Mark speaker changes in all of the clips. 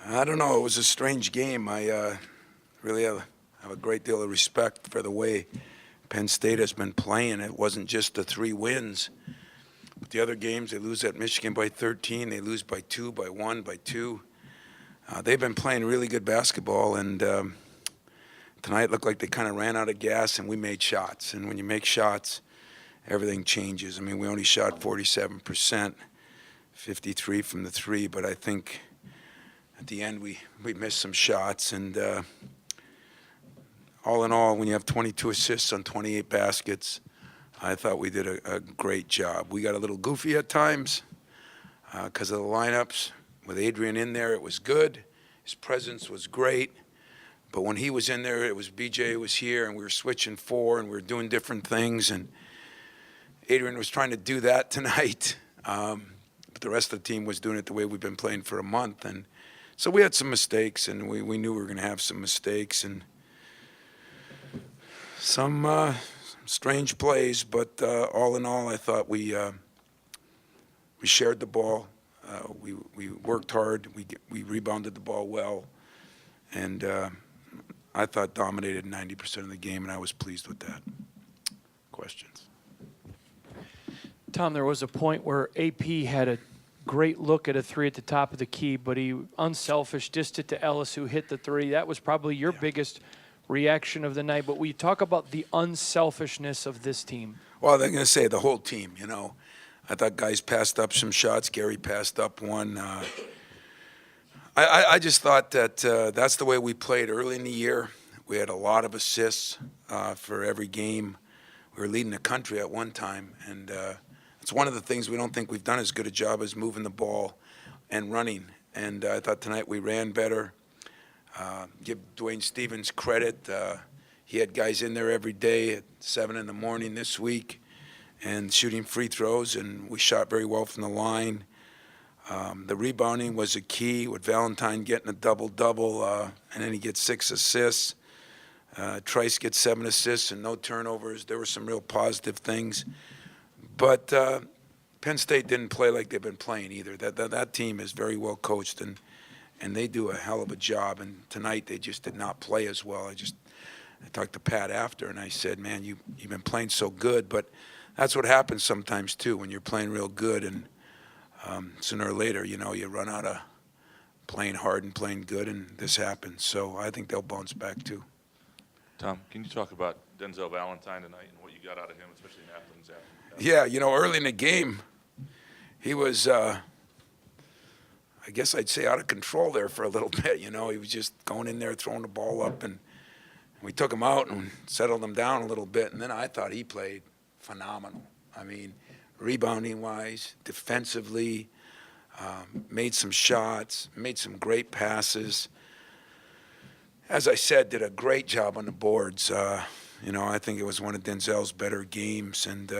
Speaker 1: I don't know. It was a strange game. I really have a great deal of respect for the way Penn State has been playing. It wasn't just the 3 wins. But the other games, they lose at Michigan by 13. They lose by 2, by 1, by 2. They've been playing really good basketball, and tonight looked like they kind of ran out of gas, and we made shots. And when you make shots, everything changes. I mean, we only shot 47%, 53 from the 3, but I think at the end we missed some shots. And all in all, when you have 22 assists on 28 baskets, I thought we did a great job. We got a little goofy at times because of the lineups. With Adrian in there, it was good. His presence was great. But when he was in there, it was BJ was here, and we were switching 4, and we were doing different things. And Adrian was trying to do that tonight. But the rest of the team was doing it the way we've been playing for a month. And so we had some mistakes, and we knew we were going to have some mistakes and some strange plays. But all in all, I thought we shared the ball. We worked hard. We rebounded the ball well. And I thought dominated 90% of the game, and I was pleased with that. Questions?
Speaker 2: Tom, there was a point where AP had a great look at a 3 at the top of the key, but he unselfish dissed it to Ellis, who hit the 3. That was probably your biggest reaction of the night. But we talk about the unselfishness of this team.
Speaker 1: Well, they're going to say the whole team, you know. I thought guys passed up some shots. Gary passed up one. I just thought that that's the way we played early in the year. We had a lot of assists for every game. We were leading the country at one time, and it's one of the things we don't think we've done as good a job as moving the ball and running. And I thought tonight we ran better. Give Dwayne Stevens credit. He had guys in there every day at 7 in the morning this week and shooting free throws, and we shot very well from the line. The rebounding was a key, with Valentine getting a double-double, and then he gets 6 assists. Trice gets 7 assists and no turnovers. There were some real positive things. But Penn State didn't play like they've been playing either. That team is very well coached, and they do a hell of a job. And tonight they just did not play as well. I talked to Pat after, and I said, man, you've been playing so good. But that's what happens sometimes, too, when you're playing real good. And sooner or later, you know, you run out of playing hard and playing good, and this happens. So I think they'll bounce back, too.
Speaker 3: Tom, can you talk about Denzel Valentine tonight and what you got out of him, especially in Athens?
Speaker 1: Yeah, you know, early in the game, he was, I guess I'd say, out of control there for a little bit. You know, he was just going in there, throwing the ball up, and we took him out and settled him down a little bit. And then I thought he played phenomenal. I mean, rebounding-wise, defensively, made some shots, made some great passes. As I said, did a great job on the boards. You know, I think it was one of Denzel's better games. And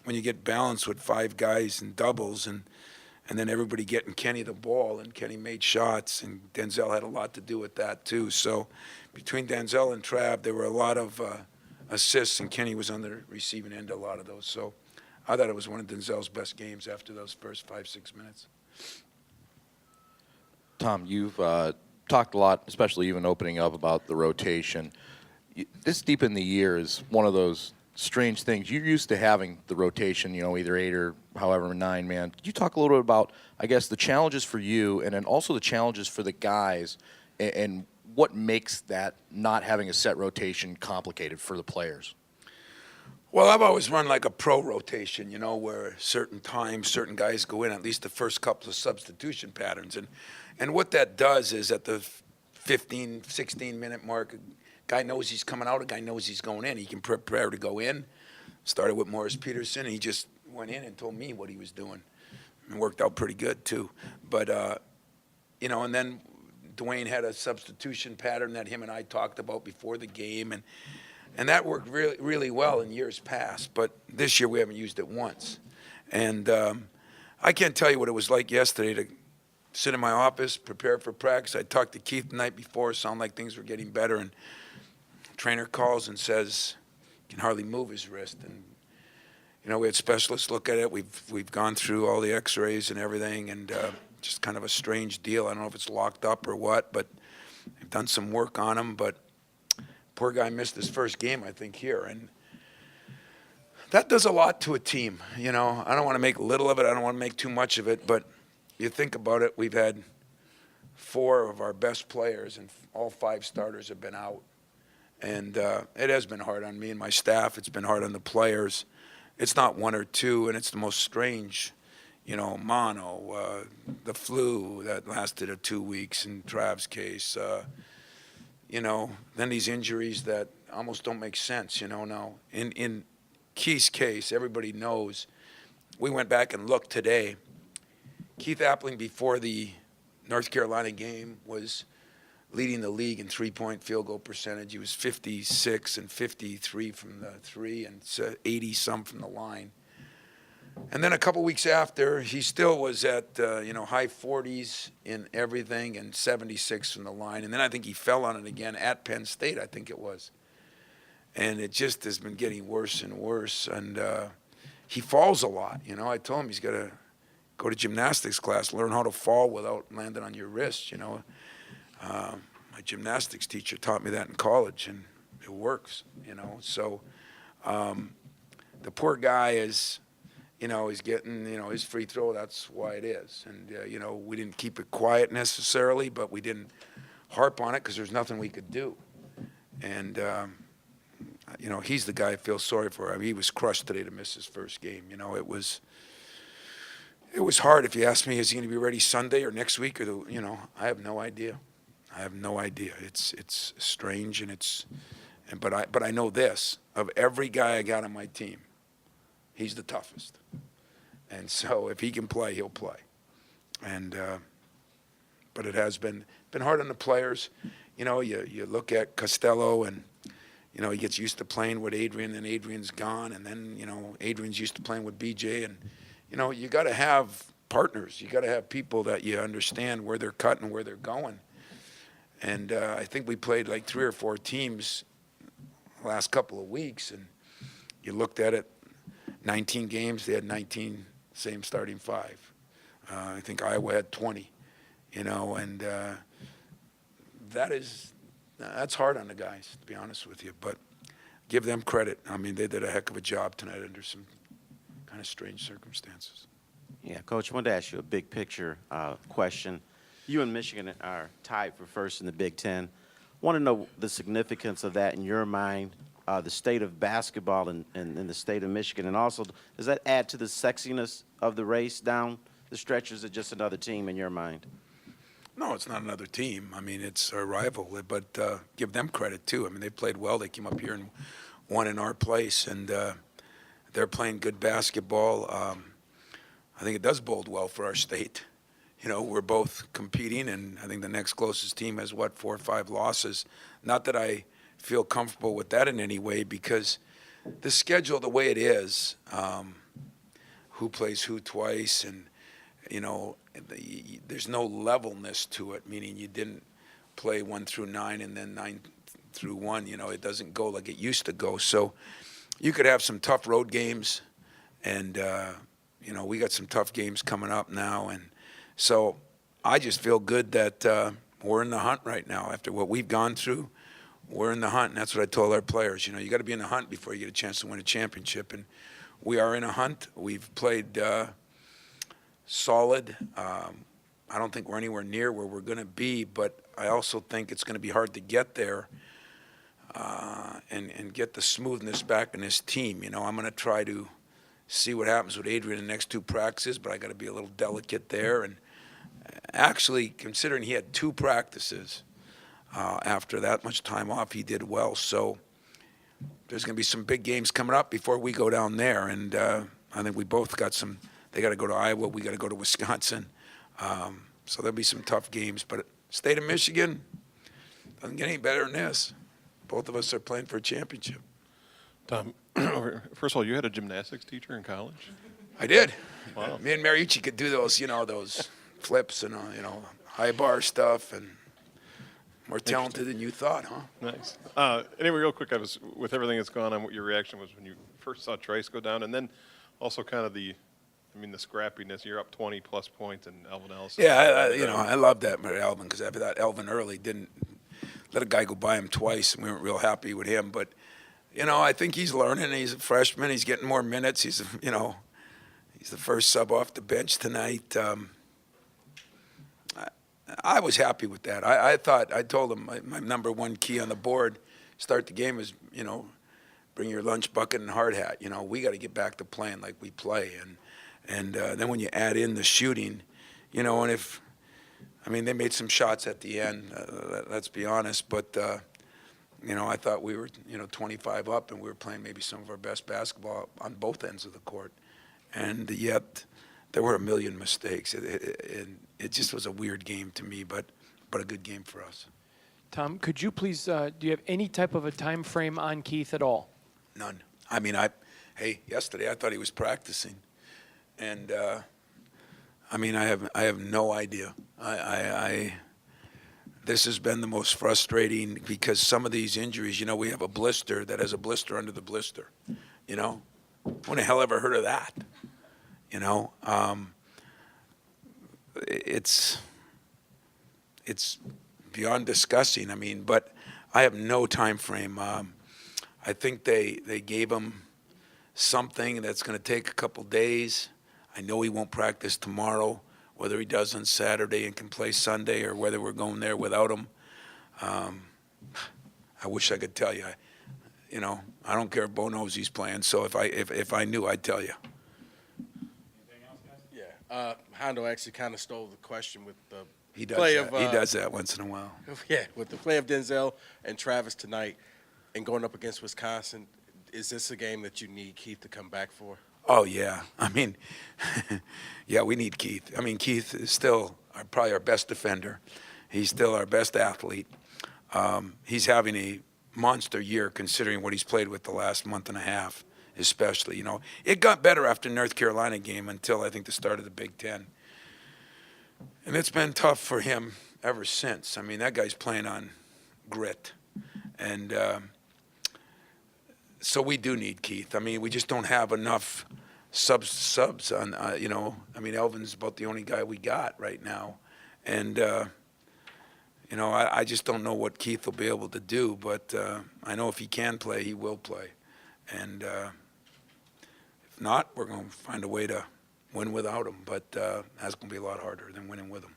Speaker 1: when you get balanced with 5 guys and doubles and then everybody getting Kenny the ball, and Kenny made shots, and Denzel had a lot to do with that too. So between Denzel and Trav, there were a lot of assists, and Kenny was on the receiving end of a lot of those. So I thought it was one of Denzel's best games after those first 5-6 minutes.
Speaker 4: Tom, you've talked a lot, especially even opening up about the rotation. This deep in the year is one of those strange things. You're used to having the rotation, you know, either 8 or however 9 man. Could you talk a little bit about, I guess, the challenges for you and then also the challenges for the guys and what makes that not having a set rotation complicated for the players?
Speaker 1: Well, I've always run like a pro rotation, you know, where certain times, certain guys go in, at least the first couple of substitution patterns. And what that does is at the 15, 16-minute mark, a guy knows he's coming out, a guy knows he's going in. He can prepare to go in. Started with Morris Peterson. He just went in and told me what he was doing. And worked out pretty good, too. But, you know, and then Dwayne had a substitution pattern that him and I talked about before the game. And that worked really, really well in years past. But this year we haven't used it once. And I can't tell you what it was like yesterday to sit in my office, prepare for practice. I talked to Keith the night before, sounded like things were getting better. And trainer calls and says he can hardly move his wrist. And, you know, we had specialists look at it. We've gone through all the x-rays and everything. And just kind of a strange deal. I don't know if it's locked up or what, but they've done some work on him. But poor guy missed his first game, I think, here. And that does a lot to a team. You know, I don't want to make little of it. I don't want to make too much of it. But you think about it, we've had 4 of our best players, and all 5 starters have been out. And it has been hard on me and my staff. It's been hard on the players. It's not 1 or 2, and it's the most strange, you know, mono, the flu that lasted 2 weeks in Trav's case. You know, then these injuries that almost don't make sense, you know. Now, in Keith's case, everybody knows. We went back and looked today. Keith Appling, before the North Carolina game, was leading the league in three-point field goal percentage. He was 56 and 53 from the 3 and 80-some from the line. And then a couple weeks after, he still was at, high 40s in everything and 76 from the line. And then I think he fell on it again at Penn State, I think it was. And it just has been getting worse and worse. And he falls a lot. You know, I told him he's got to go to gymnastics class, learn how to fall without landing on your wrist, you know. My gymnastics teacher taught me that in college, and it works, you know. So the poor guy is, you know, he's getting, you know, his free throw. That's why it is. And, you know, we didn't keep it quiet necessarily, but we didn't harp on it because there's nothing we could do. And, you know, he's the guy I feel sorry for. I mean, he was crushed today to miss his first game. You know, it was hard. If you ask me, is he going to be ready Sunday or next week? Or you know, I have no idea. I have no idea. It's strange, but I know this: of every guy I got on my team, he's the toughest. And so if he can play, he'll play. And but it has been hard on the players. You know, you look at Costello, and you know, he gets used to playing with Adrian, and Adrian's gone, and then you know, Adrian's used to playing with BJ, and you know, you got to have partners. You got to have people that you understand where they're cut and where they're going. And I think we played like 3 or 4 teams the last couple of weeks, and you looked at it, 19 games, they had 19 same starting 5. I think Iowa had 20, you know, and that's hard on the guys, to be honest with you. But give them credit. I mean, they did a heck of a job tonight under some kind of strange circumstances.
Speaker 5: Yeah, Coach, I wanted to ask you a big picture question. You and Michigan are tied for first in the Big Ten. Want to know the significance of that in your mind, the state of basketball in the state of Michigan, and also does that add to the sexiness of the race down the stretch, or is it just another team in your mind?
Speaker 1: No, it's not another team. I mean, it's our rival, but give them credit, too. I mean, they played well. They came up here and won in our place, and they're playing good basketball. I think it does bode well for our state. You know, we're both competing, and I think the next closest team has, 4 or 5 losses. Not that I feel comfortable with that in any way, because the schedule, the way it is, who plays who twice, and, you know, there's no levelness to it, meaning you didn't play 1 through 9 and then 9 through 1. You know, it doesn't go like it used to go. So you could have some tough road games, and, you know, we got some tough games coming up now, and so I just feel good that we're in the hunt right now. After what we've gone through, we're in the hunt, and that's what I told our players. You know, you got to be in the hunt before you get a chance to win a championship, and we are in a hunt. We've played solid. I don't think we're anywhere near where we're going to be, but I also think it's going to be hard to get there and get the smoothness back in this team. You know, I'm going to try to see what happens with Adrian in the next 2 practices, but I got to be a little delicate there. And actually, considering he had 2 practices after that much time off, he did well. So there's going to be some big games coming up before we go down there. And I think we both got some. They got to go to Iowa. We got to go to Wisconsin. So there'll be some tough games. But state of Michigan doesn't get any better than this. Both of us are playing for a championship.
Speaker 6: Tom, first of all, you had a gymnastics teacher in college?
Speaker 1: I did.
Speaker 6: Wow.
Speaker 1: Me and Mariucci could do those, those flips and, high bar stuff, and more talented than you thought, huh?
Speaker 6: Nice. Anyway, real quick, with everything that's gone on, what your reaction was when you first saw Trice go down, and then also kind of I mean, the scrappiness. You're up 20-plus points, and Elvin Ellis.
Speaker 1: Yeah, I love that about Elvin because I thought Elvin early didn't let a guy go by him twice, and we weren't real happy with him. But, I think he's learning. He's a freshman. He's getting more minutes. He's the first sub off the bench tonight. I was happy with that. I told him my number one key on the board, start the game is, bring your lunch bucket and hard hat. We got to get back to playing like we play. And then when you add in the shooting, and they made some shots at the end, let's be honest, but, I thought we were, 25 up and we were playing maybe some of our best basketball on both ends of the court. And yet there were a million mistakes. It just was a weird game to me, but a good game for us.
Speaker 2: Tom, could you please, do you have any type of a time frame on Keith at all?
Speaker 1: None. Yesterday I thought he was practicing, and I have no idea. This has been the most frustrating because some of these injuries, we have a blister that has a blister under the blister. Who in the hell ever heard of that? It's beyond discussing. But I have no time frame. I think they gave him something that's going to take a couple days. I know he won't practice tomorrow. Whether he does on Saturday and can play Sunday, or whether we're going there without him, I wish I could tell you. I don't care if Bo knows he's playing. So if I knew, I'd tell you.
Speaker 7: Yeah, Hondo actually kind of stole the question with the
Speaker 1: He does
Speaker 7: play
Speaker 1: that.
Speaker 7: of
Speaker 1: He does that once in a while.
Speaker 7: with the play of Denzel and Travis tonight, and going up against Wisconsin. Is this a game that you need Keith to come back for?
Speaker 1: Oh yeah. Yeah, we need Keith. Keith is still probably our best defender. He's still our best athlete. He's having a monster year considering what he's played with the last month and a half, especially. It got better after North Carolina game until I think the start of the Big Ten. And it's been tough for him ever since. That guy's playing on grit. And so we do need Keith. We just don't have enough subs on, Elvin's about the only guy we got right now. And, I just don't know what Keith will be able to do, but I know if he can play, he will play. And if not, we're going to find a way to win without him. But that's going to be a lot harder than winning with him.